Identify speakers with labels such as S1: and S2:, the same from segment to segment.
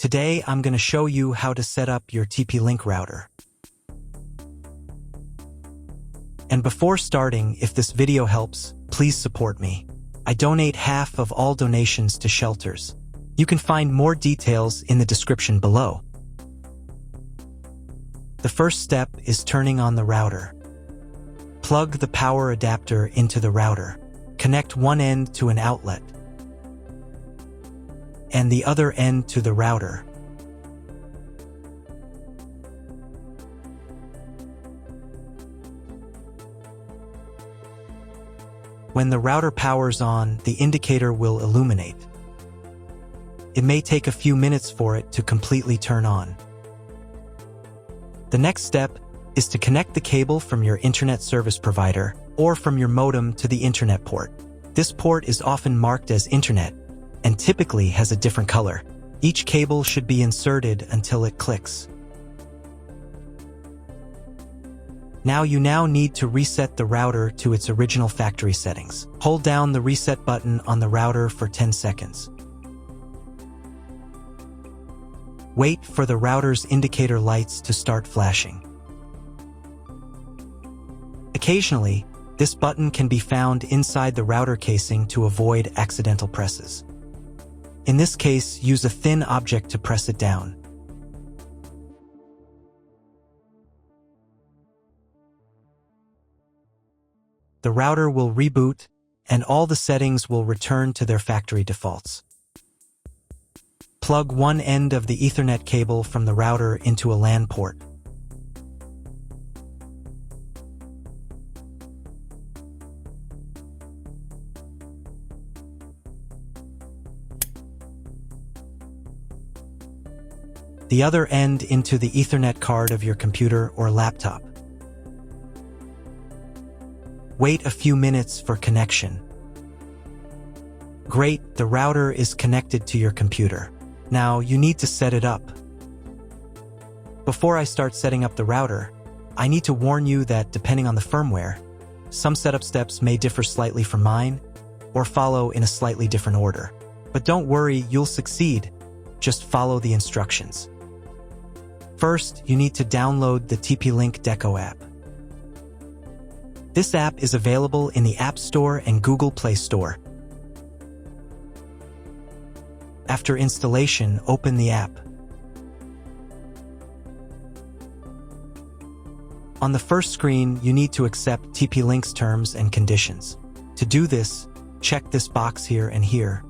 S1: Today, I'm going to show you how to set up your TP-Link router. And before starting, if this video helps, please support me. I donate half of all donations to shelters. You can find more details in the description below. The first step is turning on the router. Plug the power adapter into the router. Connect one end to an outlet and the other end to the router. When the router powers on, the indicator will illuminate. It may take a few minutes for it to completely turn on. The next step is to connect the cable from your internet service provider or from your modem to the internet port. This port is often marked as internet and typically has a different color. Each cable should be inserted until it clicks. You now need to reset the router to its original factory settings. Hold down the reset button on the router for 10 seconds. Wait for the router's indicator lights to start flashing. Occasionally, this button can be found inside the router casing to avoid accidental presses. In this case, use a thin object to press it down. The router will reboot, and all the settings will return to their factory defaults. Plug one end of the Ethernet cable from the router into a LAN port. The other end into the Ethernet card of your computer or laptop. Wait a few minutes for connection. Great, the router is connected to your computer. Now you need to set it up. Before I start setting up the router, I need to warn you that depending on the firmware, some setup steps may differ slightly from mine or follow in a slightly different order. But don't worry, you'll succeed. Just follow the instructions. First, you need to download the TP-Link Deco app. This app is available in the App Store and Google Play Store. After installation, open the app. On the first screen, you need to accept TP-Link's terms and conditions. To do this, check this box here and here,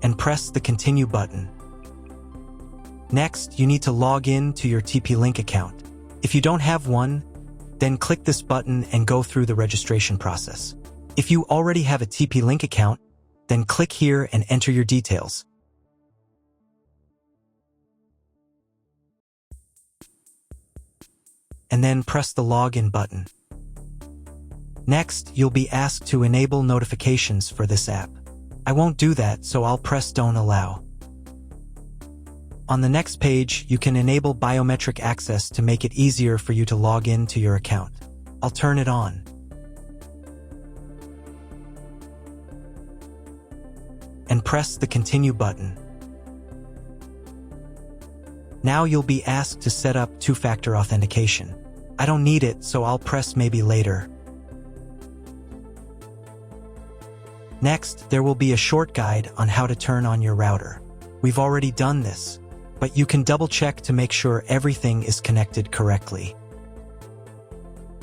S1: and press the Continue button. Next, you need to log in to your TP-Link account. If you don't have one, then click this button and go through the registration process. If you already have a TP-Link account, then click here and enter your details. And then press the Login button. Next, you'll be asked to enable notifications for this app. I won't do that, so I'll press Don't Allow. On the next page, you can enable biometric access to make it easier for you to log in to your account. I'll turn it on. And press the Continue button. Now you'll be asked to set up two-factor authentication. I don't need it, so I'll press Maybe later. Next, there will be a short guide on how to turn on your router. We've already done this, but you can double-check to make sure everything is connected correctly.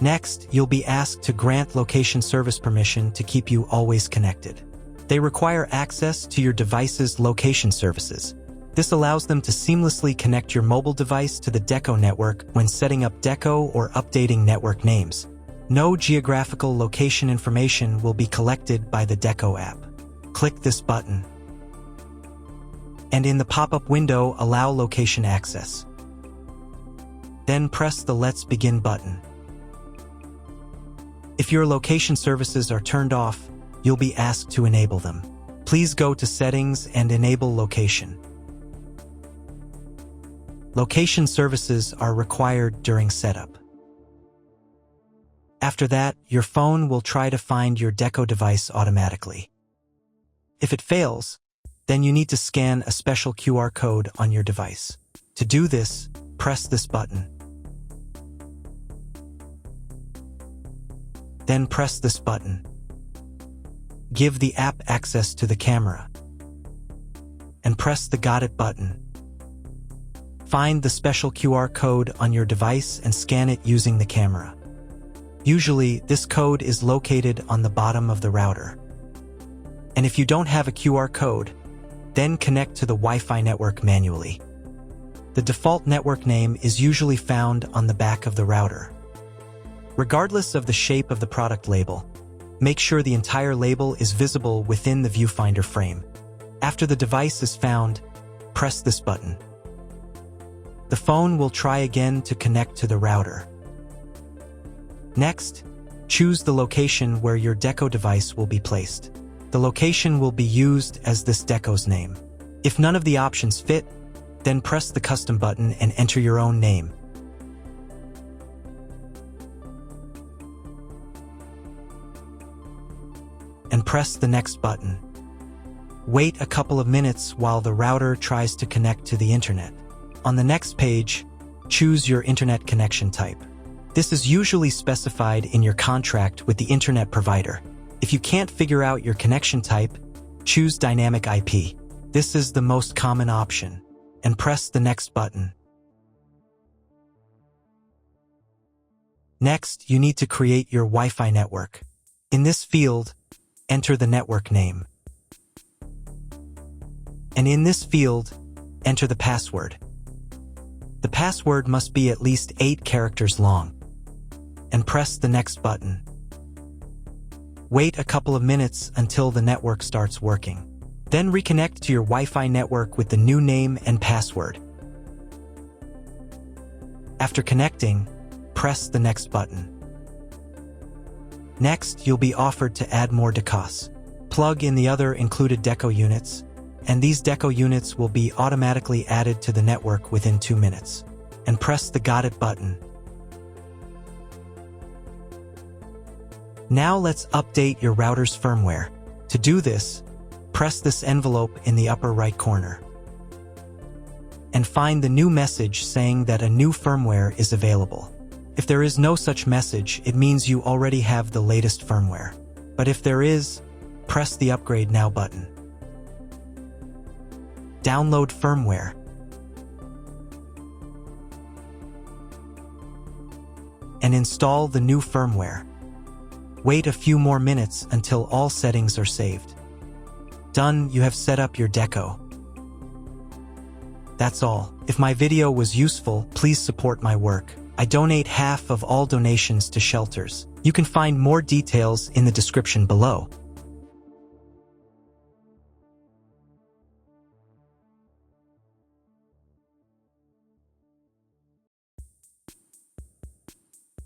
S1: Next, you'll be asked to grant location service permission to keep you always connected. They require access to your device's location services. This allows them to seamlessly connect your mobile device to the Deco network when setting up Deco or updating network names. No geographical location information will be collected by the Deco app. Click this button. And in the pop-up window, allow location access. Then press the Let's Begin button. If your location services are turned off, you'll be asked to enable them. Please go to Settings and enable location. Location services are required during setup. After that, your phone will try to find your Deco device automatically. If it fails, then you need to scan a special QR code on your device. To do this, press this button. Then press this button. Give the app access to the camera. And press the Got It button. Find the special QR code on your device and scan it using the camera. Usually, this code is located on the bottom of the router. And if you don't have a QR code, then connect to the Wi-Fi network manually. The default network name is usually found on the back of the router. Regardless of the shape of the product label, make sure the entire label is visible within the viewfinder frame. After the device is found, press this button. The phone will try again to connect to the router. Next, choose the location where your Deco device will be placed. The location will be used as this Deco's name. If none of the options fit, then press the custom button and enter your own name. And press the next button. Wait a couple of minutes while the router tries to connect to the internet. On the next page, choose your internet connection type. This is usually specified in your contract with the internet provider. If you can't figure out your connection type, choose Dynamic IP. This is the most common option, and press the next button. Next, you need to create your Wi-Fi network. In this field, enter the network name. And in this field, enter the password. The password must be at least 8 characters long. And press the next button. Wait a couple of minutes until the network starts working. Then reconnect to your Wi-Fi network with the new name and password. After connecting, press the next button. Next, you'll be offered to add more decos. Plug in the other included Deco units, and these Deco units will be automatically added to the network within 2 minutes. And press the Got It button. Now let's update your router's firmware. To do this, press this envelope in the upper right corner. And find the new message saying that a new firmware is available. If there is no such message, it means you already have the latest firmware. But if there is, press the Upgrade Now button. Download firmware. And install the new firmware. Wait a few more minutes until all settings are saved. Done, you have set up your Deco. That's all. If my video was useful, please support my work. I donate half of all donations to shelters. You can find more details in the description below.